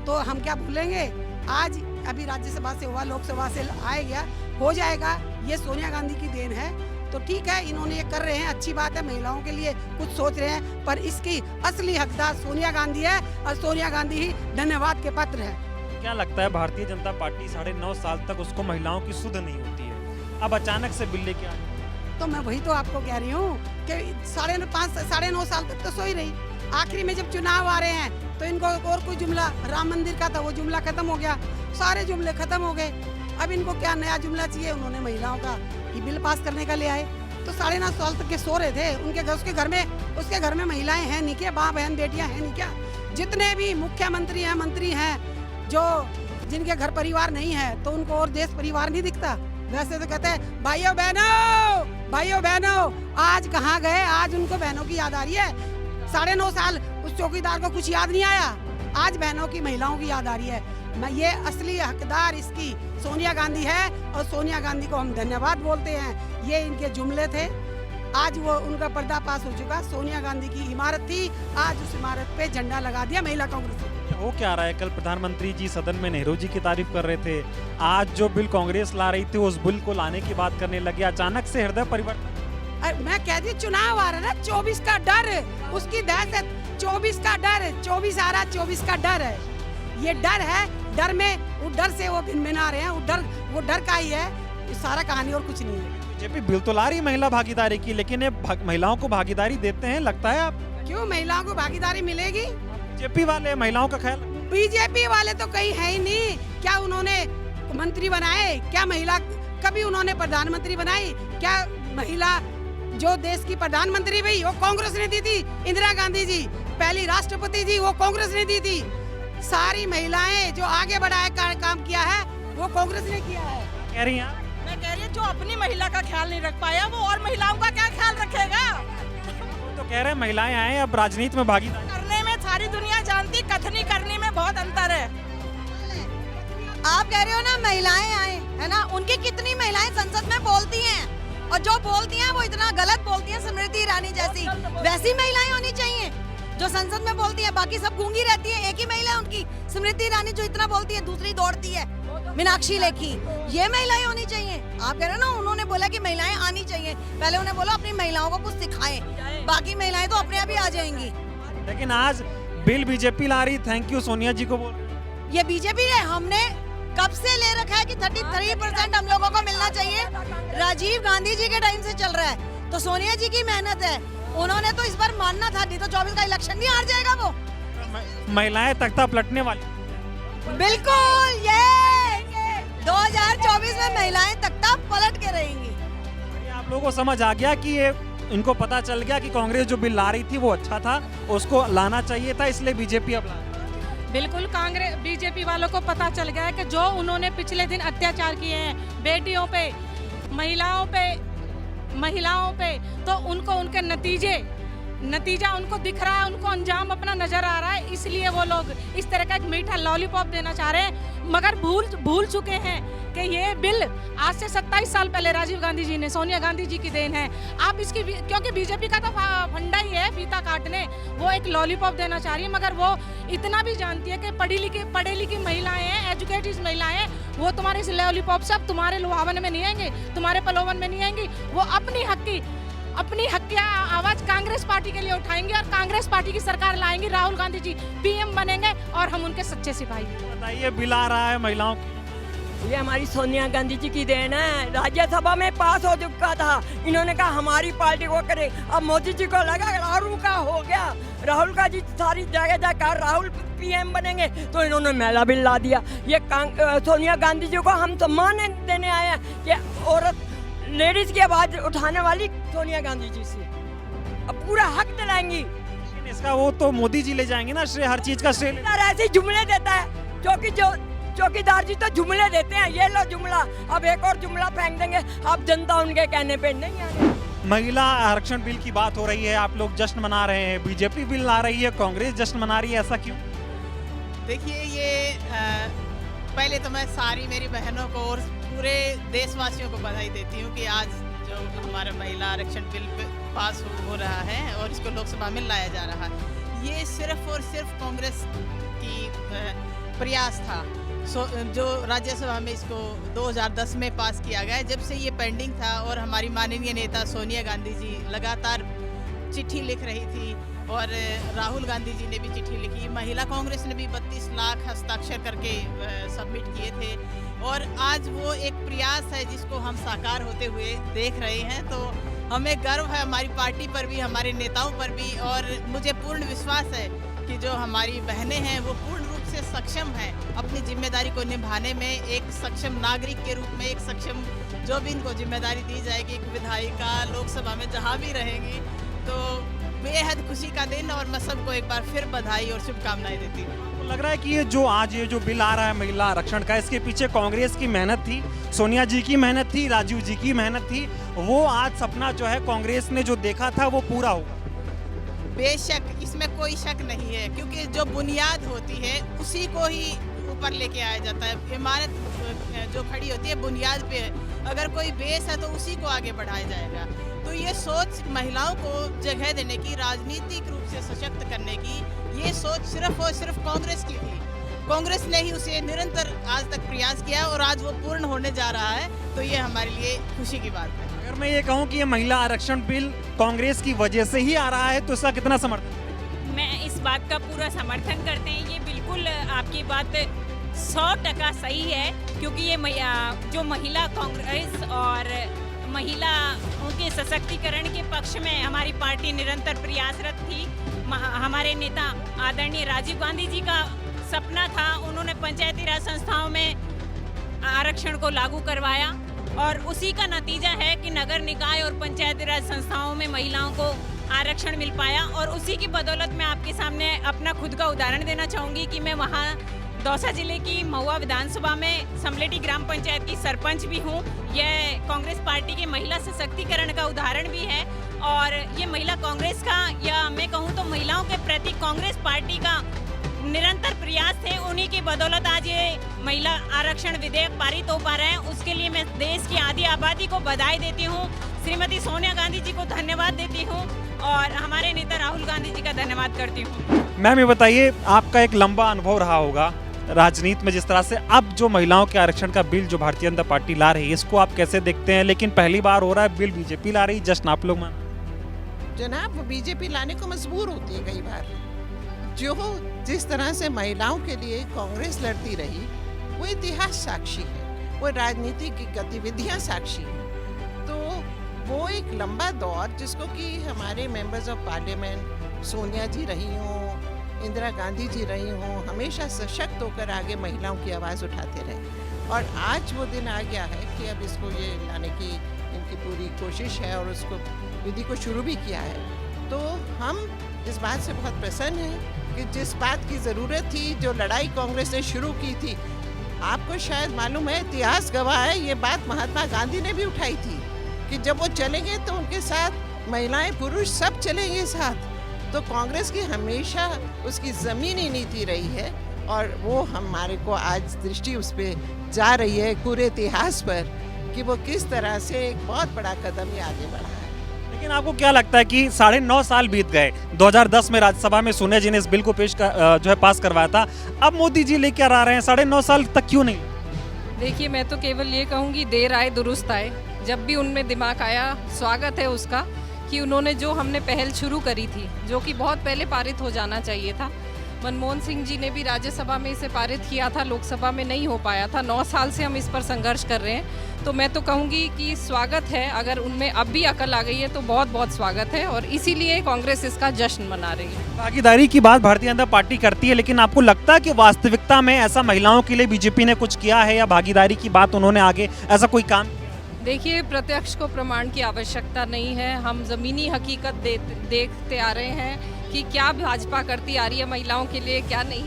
तो हम क्या भूलेंगे। आज अभी राज्यसभा से हुआ, लोकसभा से आए गया, हो जाएगा। ये सोनिया गांधी की देन है। तो ठीक है, इन्होंने ये कर रहे हैं, अच्छी बात है, महिलाओं के लिए कुछ सोच रहे हैं, पर इसकी असली हकदार सोनिया गांधी है, और सोनिया गांधी ही धन्यवाद के पात्र है। क्या लगता है भारतीय जनता पार्टी 9.5 साल तक उसको महिलाओं की सुध नहीं होती है, अब अचानक से बिल लेके आई? तो मैं वही तो आपको कह रही हूँ कि 9.5 साल तक तो सोई रही। आखिरी में जब चुनाव आ रहे हैं तो इनको और कोई जुमला, राम मंदिर का था वो जुमला खत्म हो गया, सारे जुमले खत्म हो गए। अब इनको क्या नया जुमला चाहिए? उन्होंने महिलाओं का ये बिल पास करने का ले आए। तो 9.5 साल तक के सो रहे थे, उसके घर में महिलाएं हैं नहीं क्या? माँ बहन बेटियां हैं नहीं क्या? जितने भी मुख्यमंत्री हैं, मंत्री हैं, जो जिनके घर परिवार नहीं है, तो उनको और देश परिवार नहीं दिखता। वैसे तो कहते हैं भाइयों बहनों, आज कहाँ गए? आज उनको बहनों की याद आ रही है। 9.5 साल उस चौकीदार को कुछ याद नहीं आया, आज बहनों की, महिलाओं की याद आ रही है। मैं ये असली हकदार इसकी सोनिया गांधी है, और सोनिया गांधी को हम धन्यवाद बोलते हैं। ये इनके जुमले थे, आज वो उनका पर्दाफाश हो चुका। सोनिया गांधी की इमारत थी, आज उस इमारत पे झंडा लगा दिया महिला कांग्रेस ने। हो क्या रहा है? कल प्रधानमंत्री जी सदन में नेहरू जी की तारीफ कर रहे थे, आज जो बिल कांग्रेस ला रही थी उस बिल को लाने की बात करने लगे, अचानक से हृदय परिवर्तन। मैं कहती चुनाव आ रहा है ना, 24 का डर, उसकी दहशत, 24 का डर, 24 आ रहा, 24 का डर है। ये डर है, डर में, वो डर से वो भिन-भिना रहे हैं, वो डर का ही है, ये सारा कहानी और कुछ नहीं है। बीजेपी बिल तो ला रही महिला भागीदारी की, लेकिन ये महिलाओं को भागीदारी देते हैं, लगता है आप? क्यों महिलाओं को भागीदारी मिलेगी? बीजेपी वाले महिलाओं का ख्याल? बीजेपी वाले तो कहीं है ही नहीं। क्या उन्होंने मंत्री बनाए? क्या महिला कभी उन्होंने प्रधानमंत्री बनाई? क्या महिला जो देश की प्रधानमंत्री हुई वो कांग्रेस ने दी थी, इंदिरा गांधी जी, पहली राष्ट्रपति जी, वो कांग्रेस ने दी थी। सारी महिलाएं जो आगे बढ़ाए काम किया है वो कांग्रेस ने किया है। कह रही हैं आप? मैं कह रही हूँ जो अपनी महिला का ख्याल नहीं रख पाया वो और महिलाओं का क्या ख्याल रखेगा? वो तो कह रहे हैं महिलाएं आए अब राजनीति में भागीदारी करने में सारी दुनिया जानती, कथनी करने में बहुत अंतर है। आप कह रहे हो ना महिलाएं आए, है ना? उनकी कितनी महिलाएं संसद में बोलती हैं, और जो बोलती हैं वो इतना गलत बोलती हैं, स्मृति ईरानी जैसी। वैसी महिलाएं होनी चाहिए जो संसद में बोलती है, बाकी सब गूंगी रहती है। एक ही महिला उनकी, स्मृति ईरानी, जो इतना बोलती है, दूसरी दौड़ती है, मीनाक्षी लेखी। ये महिलाएं होनी चाहिए। आप कह रहे हो ना, उन्होंने बोला कि महिलाएं आनी चाहिए, पहले उन्हें बोला अपनी महिलाओं को कुछ सिखाएं, बाकी महिलाएं तो अपने आप ही आ जाएंगी। लेकिन आज बिल बीजेपी ला रही, थैंक यू सोनिया जी को बोल रही है। ये बीजेपी ने, हमने कब से ले रखा है कि 33% हम लोगों को मिलना चाहिए। राजीव गांधी जी के टाइम से चल रहा है, तो सोनिया जी की मेहनत है। उन्होंने तो इस बार मानना था, नहीं तो 24 का इलेक्शन नहीं हार जाएगा वो। महिलाएं तख्ता पलटने वाली। बिल्कुल, ये 2024 में महिलाएं तख्ता पलट के रहेंगी। आप लोगों को समझ आ गया कि ये, इनको पता चल गया कि कांग्रेस जो बिल ला रही थी वो अच्छा था, उसको लाना चाहिए था, इसलिए बीजेपी अब ला रही है। बिल्कुल, कांग्रेस बीजेपी वालों को पता चल गया है कि जो उन्होंने पिछले दिन अत्याचार किए हैं बेटियों पे, महिलाओं पे, तो उनको उनके नतीजा उनको दिख रहा है, उनको अंजाम अपना नजर आ रहा है, इसलिए वो लोग इस तरह का एक मीठा लॉलीपॉप देना चाह रहे हैं, मगर भूल चुके हैं कि ये बिल आज से 27 साल पहले राजीव गांधी जी ने, सोनिया गांधी जी की देन है। आप इसकी, क्योंकि बीजेपी का तो फंडा ही है फीता काटने, वो एक लॉलीपॉप देना चाह रही है, मगर वो इतना भी जानती है कि पढ़ी लिखी महिलाएं हैं, एजुकेटेड महिलाएं हैं, वो तुम्हारे इस लॉलीपॉप से अब तुम्हारे लुभावन में नहीं आएंगे, तुम्हारे प्रलोभन में नहीं आएंगी। वो अपनी हक की आवाज कांग्रेस पार्टी के लिए उठाएंगे और कांग्रेस पार्टी की सरकार लाएंगे, राहुल गांधी जी पीएम बनेंगे और हम उनके सच्चे सिपाही। बताइए, बिल आ रहा है महिलाओं की, ये हमारी सोनिया गांधी जी की देन है। राज्यसभा में पास हो चुका था, इन्होंने कहा हमारी पार्टी को करे। अब मोदी जी को लगा राहुल का हो गया, राहुल का जी सारी जगह जाकर राहुल पीएम बनेंगे, तो इन्होंने महिला बिल ला दिया। ये सोनिया गांधी जी को हम सम्मान देने आए हैं कि औरत, लेडीज की आवाज उठाने वाली सोनिया गांधी जी से अब पूरा हक दिलाएंगी। लेकिन इसका वो तो मोदी जी ले जाएंगे ना श्रेय, हर चीज का श्रेय। ऐसे जुमले देता है, चौकीदार जी तो जुमले देते हैं, ये लो जुमला, अब एक और जुमला फेंक देंगे, अब जनता उनके कहने पे नहीं आ रही। महिला आरक्षण बिल की बात हो रही है, आप लोग जश्न मना रहे हैं, बीजेपी बिल ला रही है, कांग्रेस जश्न मना रही है, ऐसा क्यों? देखिए, ये पहले पहले तो मैं सारी मेरी बहनों को और पूरे देशवासियों को बधाई देती हूँ कि आज जो हमारा महिला आरक्षण बिल पास हो रहा है और इसको लोकसभा में लाया जा रहा है, ये सिर्फ और सिर्फ कांग्रेस की प्रयास था। जो राज्यसभा में इसको 2010 में पास किया गया, जब से ये पेंडिंग था और हमारी माननीय नेता सोनिया गांधी जी लगातार चिट्ठी लिख रही थी और राहुल गांधी जी ने भी चिट्ठी लिखी, महिला कांग्रेस ने भी 32 लाख हस्ताक्षर करके सबमिट किए थे और आज वो एक प्रयास है जिसको हम साकार होते हुए देख रहे हैं। तो हमें गर्व है हमारी पार्टी पर भी, हमारे नेताओं पर भी, और मुझे पूर्ण विश्वास है कि जो हमारी बहनें हैं वो पूर्ण रूप से सक्षम हैं अपनी जिम्मेदारी को निभाने में, एक सक्षम नागरिक के रूप में, एक सक्षम जो भी इनको जिम्मेदारी दी जाएगी, एक विधायिका लोकसभा में जहाँ भी रहेंगी। तो बेहद खुशी का दिन, और मैं सबको एक बार फिर बधाई और शुभकामनाएं देती हूँ। आपको लग रहा है कि ये जो बिल आ रहा है महिला आरक्षण का, इसके पीछे कांग्रेस की मेहनत थी, सोनिया जी की मेहनत थी, राजीव जी की मेहनत थी, वो आज सपना जो है कांग्रेस ने जो देखा था वो पूरा होगा? बेशक, इसमें कोई शक नहीं है, क्योंकि जो बुनियाद होती है उसी को ही ऊपर लेके आया जाता है। इमारत जो खड़ी होती है बुनियाद पे, अगर कोई बेस है तो उसी को आगे बढ़ाया जाएगा। तो ये सोच महिलाओं को जगह देने की, राजनीतिक रूप से सशक्त करने की, ये सोच सिर्फ और सिर्फ कांग्रेस की थी। कांग्रेस ने ही उसे निरंतर आज तक प्रयास किया और आज वो पूर्ण होने जा रहा है, तो ये हमारे लिए खुशी की बात है। अगर मैं ये कहूँ कि ये महिला आरक्षण बिल कांग्रेस की वजह से ही आ रहा है तो इसका कितना समर्थन? मैं इस बात का पूरा समर्थन करते हैं। ये बिल्कुल आपकी बात 100% सही है, क्योंकि ये जो महिला कांग्रेस और महिलाओं के सशक्तिकरण के पक्ष में हमारी पार्टी निरंतर प्रयासरत थी। हमारे नेता आदरणीय राजीव गांधी जी का सपना था, उन्होंने पंचायती राज संस्थाओं में आरक्षण को लागू करवाया और उसी का नतीजा है कि नगर निकाय और पंचायती राज संस्थाओं में महिलाओं को आरक्षण मिल पाया। और उसी की बदौलत मैं आपके सामने अपना खुद का उदाहरण देना चाहूँगी कि मैं वहाँ दौसा जिले की महुआ विधानसभा में समलेटी ग्राम पंचायत की सरपंच भी हूँ। यह कांग्रेस पार्टी के महिला सशक्तिकरण का उदाहरण भी है और ये महिला कांग्रेस का, या मैं कहूँ तो महिलाओं के प्रति कांग्रेस पार्टी का निरंतर प्रयास थे। उन्हीं की बदौलत आज ये महिला आरक्षण विधेयक पारित हो पा रहे हैं। उसके लिए मैं देश की आधी आबादी को बधाई देती हूँ, श्रीमती सोनिया गांधी जी को धन्यवाद देती हूँ और हमारे नेता राहुल गांधी जी का धन्यवाद करती हूँ। मैम ये बताइए, आपका एक लंबा अनुभव रहा होगा राजनीति में, जिस तरह से अब जो महिलाओं के आरक्षण का बिल जो भारतीय जनता पार्टी ला रही है, इसको आप कैसे देखते हैं? लेकिन पहली बार हो रहा है, बिल बीजेपी ला रही, जश्न आप लोग मान? जनाब, वो बीजेपी लाने को मजबूर होती है कई बार। जो जिस तरह से महिलाओं के लिए कांग्रेस लड़ती रही, वो इतिहास साक्षी है, वो राजनीतिक गतिविधियां साक्षी है। तो वो एक लंबा दौर जिसको कि हमारे मेंबर्स ऑफ पार्लियामेंट सोनिया जी रही हों, इंदिरा गांधी जी रही हों, हमेशा सशक्त होकर आगे महिलाओं की आवाज़ उठाते रहे। और आज वो दिन आ गया है कि अब इसको ये लाने की इनकी पूरी कोशिश है और उसको विधि को शुरू भी किया है। तो हम इस बात से बहुत प्रसन्न हैं कि जिस बात की ज़रूरत थी, जो लड़ाई कांग्रेस ने शुरू की थी, आपको शायद मालूम है, इतिहास गवाह है, ये बात महात्मा गांधी ने भी उठाई थी कि जब वो चलेंगे तो उनके साथ महिलाएं पुरुष सब चलेंगे साथ। तो कांग्रेस की हमेशा उसकी ज़मीनी नीति रही है और वो हमारे को आज दृष्टि उस पर जा रही है पूरे इतिहास पर कि वो किस तरह से एक बहुत बड़ा कदम ये आगे बढ़ा है। लेकिन आपको क्या लगता है कि 9.5 साल बीत गए, 2010 में राज्यसभा में सोनिया जी ने इस बिल को जो है पास करवाया था, अब मोदी जी लेकर आ रहे हैं, 9.5 साल तक क्यों नहीं? देखिए, मैं तो केवल ये कहूँगी, देर आए दुरुस्त आए। जब भी उनमें दिमाग आया, स्वागत है उसका कि उन्होंने जो हमने पहल शुरू करी थी, जो कि बहुत पहले पारित हो जाना चाहिए था। मनमोहन सिंह जी ने भी राज्यसभा में इसे पारित किया था, लोकसभा में नहीं हो पाया था। 9 साल से हम इस पर संघर्ष कर रहे हैं। तो मैं तो कहूँगी कि स्वागत है, अगर उनमें अब भी अकल आ गई है तो बहुत बहुत स्वागत है और इसीलिए कांग्रेस इसका जश्न मना रही है। भागीदारी की बात भारतीय जनता पार्टी करती है, लेकिन आपको लगता है कि वास्तविकता में ऐसा महिलाओं के लिए बीजेपी ने कुछ किया है या भागीदारी की बात उन्होंने आगे ऐसा कोई काम? देखिए, प्रत्यक्ष को प्रमाण की आवश्यकता नहीं है। हम ज़मीनी हकीकत देखते आ रहे हैं कि क्या भाजपा करती आ रही है महिलाओं के लिए, क्या नहीं।